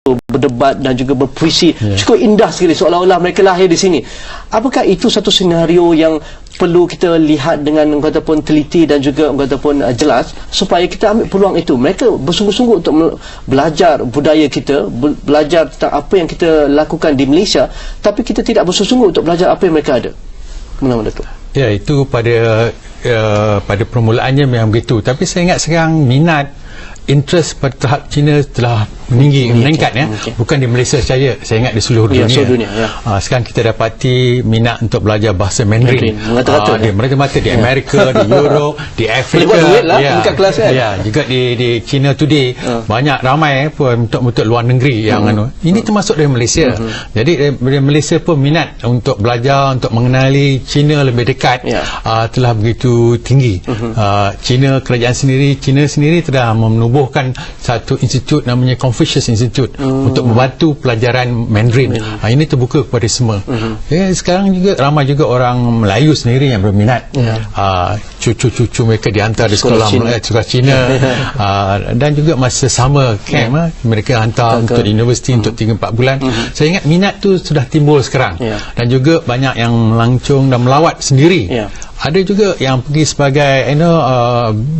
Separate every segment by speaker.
Speaker 1: berdebat dan juga berpuisi cukup indah sekali, seolah-olah mereka lahir di sini. Apakah itu satu senario yang perlu kita lihat dengan kata pun teliti dan juga kata pun jelas, supaya kita ambil peluang itu? Mereka bersungguh-sungguh untuk belajar budaya kita, belajar tentang apa yang kita lakukan di Malaysia, tapi kita tidak bersungguh-sungguh untuk belajar apa yang mereka ada. Mana-mana tu?
Speaker 2: Ya, itu pada permulaannya memang begitu. Tapi saya ingat sekarang minat, interest pada tahap Cina telah meningkat ya. Bukan di Malaysia saja, saya ingat di seluruh dunia.
Speaker 1: Seluruh dunia
Speaker 2: sekarang kita dapati minat untuk belajar bahasa Mandarin. Di merata-mata di Amerika, di Europe, di Afrika.
Speaker 1: Bukan kelas kan?
Speaker 2: Juga di China Today ramai pun untuk luar negeri yang ini termasuk dari Malaysia. Jadi dari Malaysia pun minat untuk belajar, untuk mengenali China lebih dekat telah begitu tinggi. China sendiri telah menubuhkan satu institut namanya Confucius Institute untuk membantu pelajaran Mandarin. Ini terbuka kepada semua. Sekarang juga ramai juga orang Melayu sendiri yang berminat. Cucu-cucu mereka dihantar di sekolah Cina. Dan juga masa summer camp mereka hantar untuk universiti untuk 3-4 bulan. Saya ingat minat tu sudah timbul sekarang. Dan juga banyak yang melancong dan melawat sendiri. Ada juga yang pergi sebagai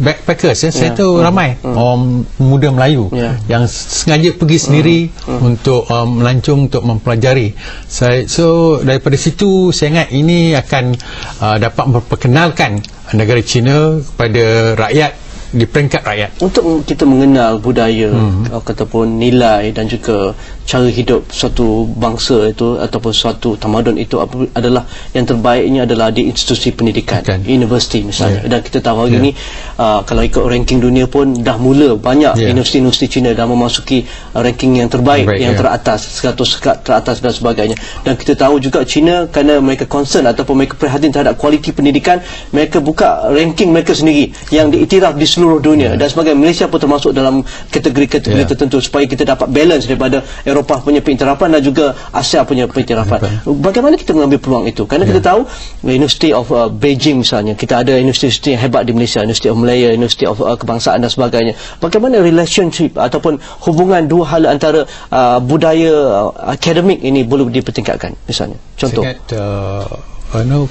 Speaker 2: backpackers. Saya tahu ramai orang muda Melayu yang sengaja pergi sendiri untuk melancong, untuk mempelajari. So daripada situ saya ingat ini akan dapat memperkenalkan negara China kepada rakyat, di peringkat rakyat, untuk
Speaker 1: kita mengenal budaya ataupun nilai dan juga cara hidup suatu bangsa itu ataupun suatu tamadun itu adalah yang terbaiknya adalah di institusi pendidikan, universiti misalnya. Dan kita tahu hari ini kalau ikut ranking dunia pun dah mula banyak universiti-universiti China dah memasuki ranking yang terbaik, yang teratas, 100 teratas dan sebagainya. Dan kita tahu juga China, kerana mereka concern ataupun mereka prihatin terhadap kualiti pendidikan, mereka buka ranking mereka sendiri yang diiktiraf di seluruh dunia. Dan sebagai Malaysia pun termasuk dalam kategori-kategori tertentu, supaya kita dapat balance daripada Eropah punya penyerapan dan juga Asia punya penyerapan. Bagaimana kita mengambil peluang itu? Kerana kita tahu University of Beijing misalnya, kita ada universiti yang hebat di Malaysia, University of Malaya, University of Kebangsaan dan sebagainya. Bagaimana relationship ataupun hubungan dua hal antara budaya akademik ini boleh dipertingkatkan misalnya? Contoh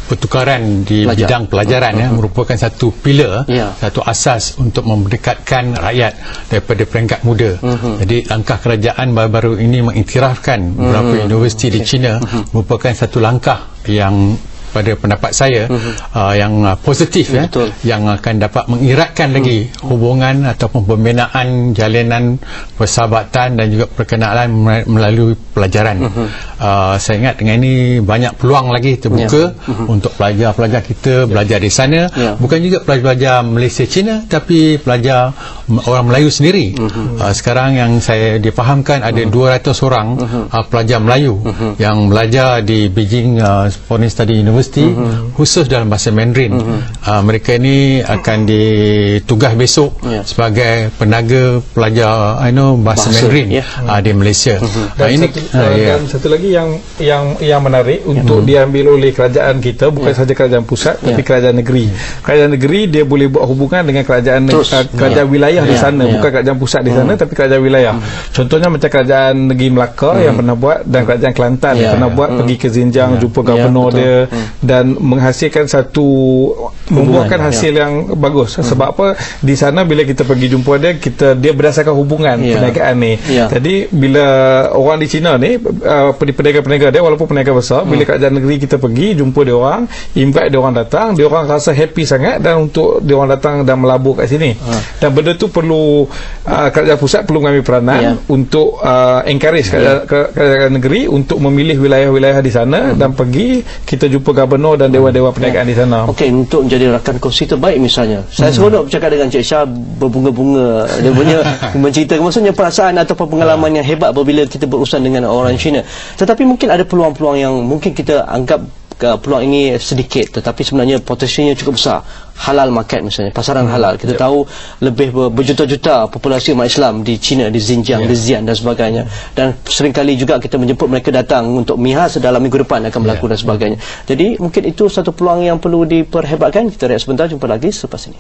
Speaker 2: pertukaran di bidang pelajaran merupakan satu pilar, satu asas untuk mendekatkan rakyat daripada peringkat muda. Jadi langkah kerajaan baru-baru ini mengiktirafkan beberapa universiti di China merupakan satu langkah yang pada pendapat saya yang positif, yang akan dapat mengeratkan lagi hubungan ataupun pembinaan jalinan persahabatan dan juga perkenalan melalui pelajaran. Saya ingat dengan ini banyak peluang lagi terbuka untuk pelajar-pelajar kita belajar di sana, bukan juga pelajar Malaysia Cina, tapi pelajar orang Melayu sendiri. Sekarang yang saya difahamkan ada 200 orang pelajar Melayu yang belajar di Beijing Foreign Study University khusus dalam bahasa Mandarin. Mereka ini akan ditugas besok sebagai penaga pelajar bahasa Mandarin di Malaysia.
Speaker 3: Dan satu lagi yang menarik untuk diambil oleh kerajaan kita, bukan saja kerajaan pusat tapi kerajaan negeri. Kerajaan negeri dia boleh buat hubungan dengan kerajaan wilayah di sana, bukan kerajaan pusat di sana tapi kerajaan wilayah. Contohnya macam kerajaan negeri Melaka yang pernah buat, dan kerajaan Kelantan yang pernah buat, pergi ke Xinjiang jumpa gubernur dia dan menghasilkan membuahkan hasil yang bagus. Sebab apa? Di sana bila kita pergi jumpa dia berdasarkan hubungan perniagaan ni. Jadi bila orang di China ni peniaga-peniaga dia, walaupun peniaga besar, bila kerajaan negeri kita pergi jumpa dia orang, invite dia orang datang, dia orang rasa happy sangat dan untuk dia orang datang dan melabur kat sini. Dan benda tu perlu kerajaan pusat perlu mengambil peranan untuk encourage kerajaan negeri untuk memilih wilayah-wilayah di sana dan pergi kita jumpa gubernur dan dewan-dewan perniagaan di sana.
Speaker 1: Okey, untuk menjadi rakan kongsi terbaik misalnya, saya seronok bercakap dengan Cik Syah, berbunga-bunga dia punya menceritakan maksudnya perasaan ataupun pengalaman yang hebat apabila kita berurusan dengan orang Cina. Tetapi mungkin ada peluang-peluang yang mungkin kita anggap peluang ini sedikit, tetapi sebenarnya potensinya cukup besar. Halal market misalnya, pasaran halal. Kita tahu lebih berjuta-juta populasi umat Islam di China, di Xinjiang, di Xi'an dan sebagainya. Dan seringkali juga kita menjemput mereka datang untuk mihas dalam minggu depan akan berlaku dan sebagainya. Jadi mungkin itu satu peluang yang perlu diperhebatkan. Kita rehat sebentar, jumpa lagi selepas ini.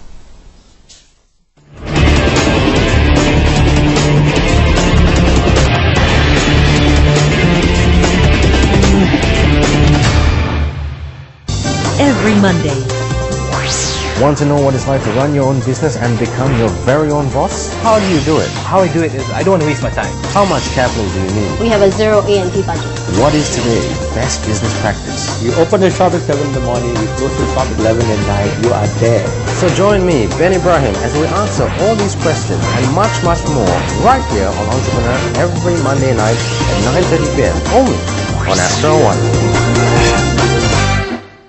Speaker 4: every Monday.
Speaker 5: Want to know what it's like to run your own business and become your very own boss? How do you do it?
Speaker 6: How I do it is I don't want to waste my time.
Speaker 5: How much capital do you need?
Speaker 7: We have a zero A&P budget.
Speaker 5: What is today best business practice?
Speaker 6: You open the shop at 7 in the morning, you close the shop at 11 at night, you are there.
Speaker 5: So join me, Ben Ibrahim, as we answer all these questions and much, much more right here on Entrepreneur every Monday night at 9:30 p.m. only on Astro One.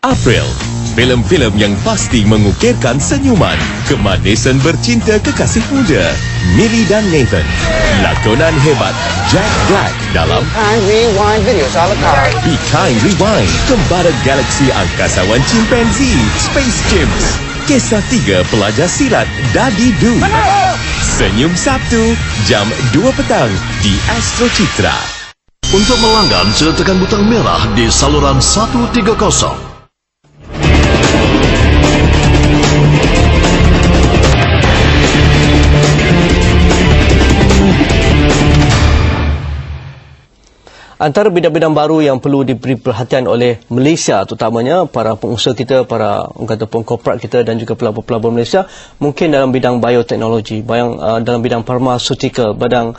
Speaker 8: April, filem-filem yang pasti mengukirkan senyuman, kemanisan bercinta kekasih muda, Millie dan Nathan. Lakonan hebat Jack Black dalam
Speaker 9: Rewind videos a la carte.
Speaker 8: Be Kind Rewind, Kembara Galaksi Angkasawan Chimpanzee, Space Chimps. Kisah 3 pelajar silat Daddy Do. Senyum Sabtu, jam 2 petang di Astro Citra.
Speaker 10: Untuk melanggan, sila tekan butang merah di saluran 130.
Speaker 1: Antara bidang-bidang baru yang perlu diberi perhatian oleh Malaysia, terutamanya para pengusaha kita, para ataupun korporat kita dan juga pelabur-pelabur Malaysia, mungkin dalam bidang bioteknologi, dalam bidang pharmaceutical, bidang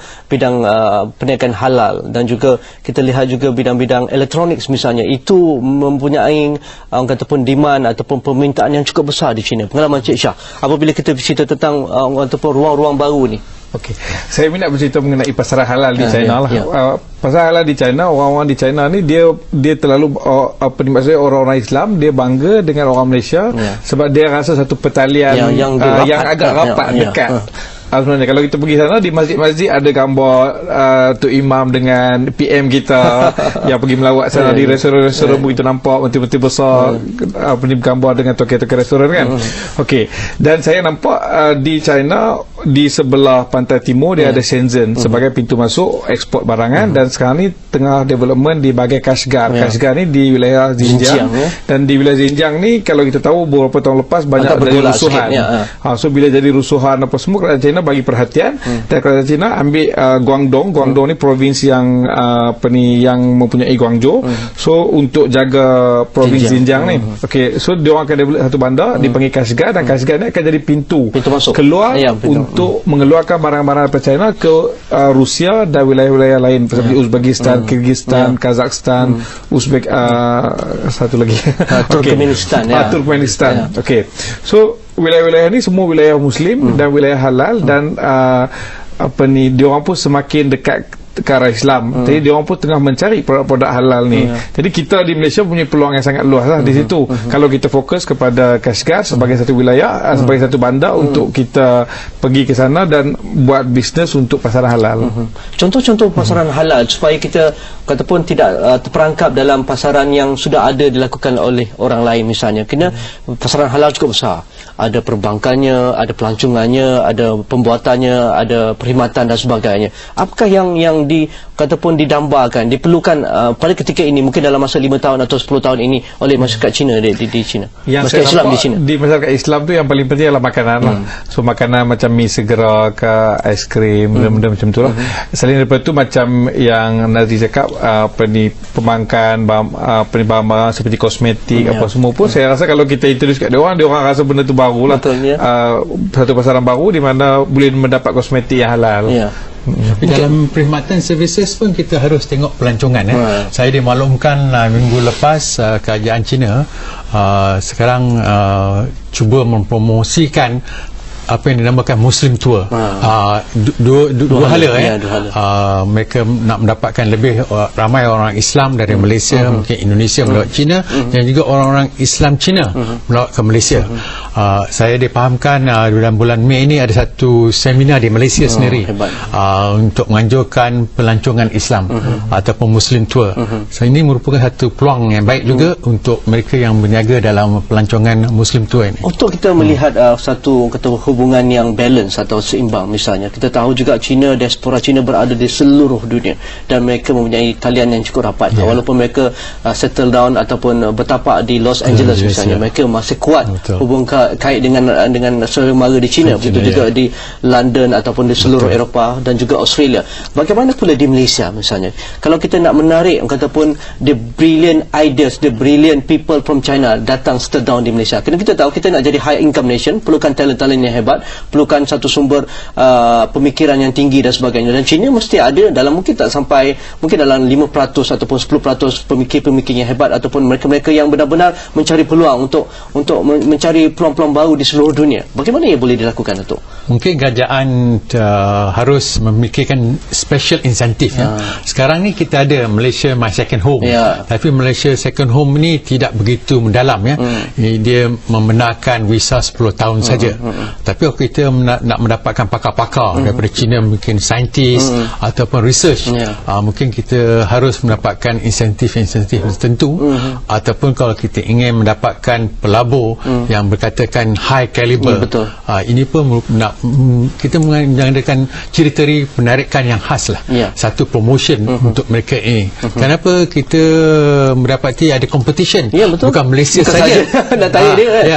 Speaker 1: perniagaan halal, dan juga kita lihat juga bidang-bidang elektronik misalnya, itu mempunyai ataupun demand ataupun permintaan yang cukup besar di China. Pengalaman Cik Syah apabila kita bercerita tentang ataupun ruang-ruang baru ni.
Speaker 3: Okey, saya minat bercerita mengenai pasaran halal di China lah. Pasaran halal di China, orang-orang di China ni dia terlalu maksudnya orang-orang Islam dia bangga dengan orang Malaysia sebab dia rasa satu pertalian yang agak rapat dekat. Sebenarnya kalau kita pergi sana di masjid-masjid ada gambar Tok Imam dengan PM kita yang pergi melawat sana di restoran-restoran begitu nampak menteri-menteri besar gambar dengan tokoh-tokoh restoran kan. Okey, dan saya nampak di China di sebelah pantai timur dia ada Shenzhen sebagai pintu masuk ekspor barangan dan sekarang ni tengah development di bahagian Kashgar. Kashgar ni di wilayah Xinjiang dan di wilayah Xinjiang ni kalau kita tahu beberapa tahun lepas banyak terjadi rusuhan. So bila jadi rusuhan apa semua kerajaan China bagi perhatian dan kerajaan China ambil Guangdong ni provinsi yang yang mempunyai Guangzhou. So untuk jaga provinsi Xinjiang ni. Okey, so dia orang akan develop satu bandar dipanggil Kashgar dan Kashgar ni akan jadi pintu masuk keluar untuk mengeluarkan barang-barang dari China ke Rusia dan wilayah-wilayah lain seperti Uzbekistan, Kyrgyzstan, Kazakhstan, satu lagi Turkmenistan. Okey. So wilayah-wilayah ni semua wilayah Muslim dan wilayah halal dan dia orang pun semakin dekat ke arah Islam. Jadi dia orang pun tengah mencari produk-produk halal ni. Jadi kita di Malaysia punya peluang yang sangat luas lah di situ. Kalau kita fokus kepada Kashgar sebagai satu wilayah, sebagai satu bandar untuk kita pergi ke sana dan buat bisnes untuk pasaran halal.
Speaker 1: Contoh-contoh pasaran halal supaya kita ataupun tidak terperangkap dalam pasaran yang sudah ada dilakukan oleh orang lain misalnya. Kena pasaran halal cukup besar. Ada perbankannya, ada pelancongannya, ada pembuatannya, ada perkhidmatan dan sebagainya. Apakah yang ataupun didambakan, diperlukan pada ketika ini, mungkin dalam masa 5 tahun atau 10 tahun ini oleh masyarakat Cina di China?
Speaker 3: Masyarakat Islam di China. Di masyarakat Islam tu yang paling penting adalah makanan lah. So makanan macam mi segera ke aiskrim, benda-benda macam tu lah. Selain daripada tu macam yang Nazri cakap pemangkan barang-barang seperti kosmetik apa semua pun saya rasa kalau kita introduce kat dia orang rasa benda tu baru lah. Satu pasaran baru di mana boleh mendapat kosmetik yang halal.
Speaker 2: Tapi dalam perkhidmatan services pun kita harus tengok pelancongan. Saya dimaklumkan minggu lepas kerajaan China sekarang cuba mempromosikan apa yang dinamakan Muslim Tour. Dua hala. Mereka nak mendapatkan lebih ramai orang Islam dari Malaysia, mungkin Indonesia melawat China dan juga orang-orang Islam China melawat ke Malaysia. Saya dipahamkan dalam bulan Mei ini ada satu seminar di Malaysia sendiri untuk menganjurkan pelancongan Islam ataupun Muslim Tour. So ini merupakan satu peluang yang baik juga untuk mereka yang berniaga dalam pelancongan Muslim Tour ini.
Speaker 1: Untuk kita melihat satu hubungan yang balance atau seimbang, misalnya kita tahu juga China, diaspora China berada di seluruh dunia dan mereka mempunyai talian yang cukup rapat. Walaupun mereka settle down ataupun bertapak di Los Angeles misalnya, mereka masih kuat hubungkan kait dengan saudara mara di China, begitu juga di London ataupun di seluruh Eropah dan juga Australia. Bagaimana pula di Malaysia misalnya? Kalau kita nak menarik ataupun the brilliant ideas, the brilliant people from China datang settle down di Malaysia. Kerana kita tahu kita nak jadi high income nation, perlukan talent-talent yang hebat, perlukan satu sumber pemikiran yang tinggi dan sebagainya. Dan China mesti ada dalam, mungkin tak sampai, mungkin dalam 5% ataupun 10% pemikir-pemikir yang hebat ataupun mereka-mereka yang benar-benar mencari peluang untuk mencari peluang-peluang baru di seluruh dunia. Bagaimana ia boleh dilakukan, Datuk?
Speaker 2: Mungkin kerajaan harus memikirkan special insentif. Sekarang ni kita ada Malaysia My Second Home, tapi Malaysia Second Home ni tidak begitu mendalam dia membenarkan visa 10 tahun saja. Tapi kalau kita nak mendapatkan pakar-pakar daripada China, mungkin saintis ataupun research, mungkin kita harus mendapatkan insentif-insentif tertentu, ataupun kalau kita ingin mendapatkan pelabur yang berkatakan high caliber, ini pun kita mengadakan ciri-ciri penarikan yang khas lah, satu promotion untuk mereka ini. Kenapa kita mendapati ada competition, bukan Malaysia saja,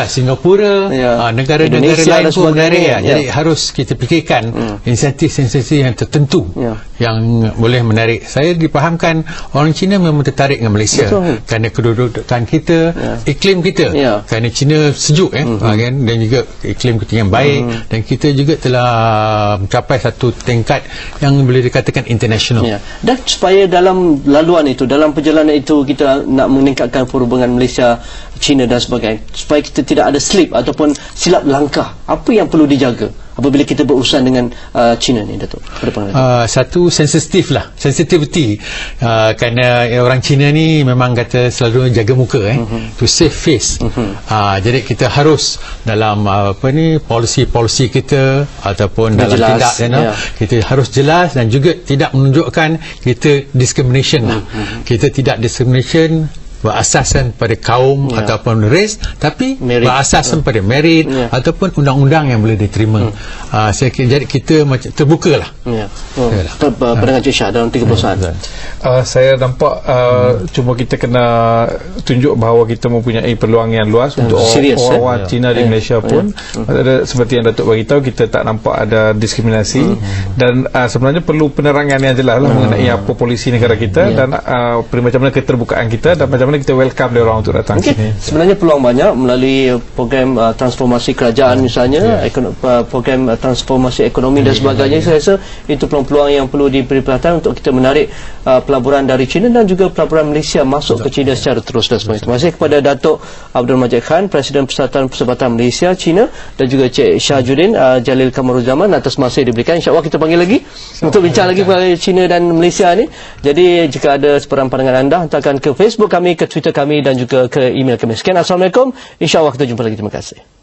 Speaker 2: Singapura, negara-negara lain pun menarik. Jadi harus kita fikirkan insentif-insentif yang tertentu yang boleh menarik. Saya dipahamkan orang Cina memang tertarik dengan Malaysia kerana kedudukan kita, iklim kita, kerana China sejuk kan, dan juga iklim kita yang baik, dan kita juga telah mencapai satu tingkat yang boleh dikatakan international.
Speaker 1: Dan supaya dalam laluan itu, dalam perjalanan itu, kita nak meningkatkan hubungan Malaysia, China dan sebagainya, supaya kita tidak ada slip ataupun silap langkah, apa yang perlu dijaga apabila kita berurusan dengan China ni, Datuk?
Speaker 2: Satu sensitivity, kerana orang China ni memang kata selalu jaga muka, to save face. Jadi kita harus dalam polisi kita ataupun dalam tindak kita harus jelas dan juga tidak menunjukkan kita discrimination kita tidak discrimination berasaskan pada kaum ataupun race, tapi berasaskan pada merit ataupun undang-undang yang boleh diterima. Jadi kita macam terbuka lah.
Speaker 1: Pandangan Cik Shah dalam 30 saat.
Speaker 3: Saya nampak cuma kita kena tunjuk bahawa kita mempunyai peluang yang luas untuk orang Cina di Malaysia pun. Seperti yang Datuk beritahu, kita tak nampak ada diskriminasi, dan sebenarnya perlu penerangan yang jelas lah mengenai apa polisi negara kita, dan macam mana keterbukaan kita, dan macam mana kita welcome dia orang untuk datang sini.
Speaker 1: Sebenarnya peluang banyak melalui program transformasi kerajaan misalnya, program transformasi ekonomi dan sebagainya. Saya rasa itu peluang-peluang yang perlu diberi perhatian untuk kita menarik pelaburan dari China dan juga pelaburan Malaysia masuk ke China secara terus dan sebagainya. Terima kasih kepada Datuk Abdul Majid Khan, Presiden Persatuan Persahabatan Malaysia China, dan juga Cik Syajuddin Jalil Kamaruzaman atas masa yang diberikan. InsyaAllah kita panggil lagi untuk bincang lagi mengenai China dan Malaysia ni. Jadi jika ada sebarang pandangan anda, hantarkan ke Facebook kami, ke Twitter kami, dan juga ke email kami. Sekian, Assalamualaikum. InsyaAllah kita jumpa lagi. Terima kasih.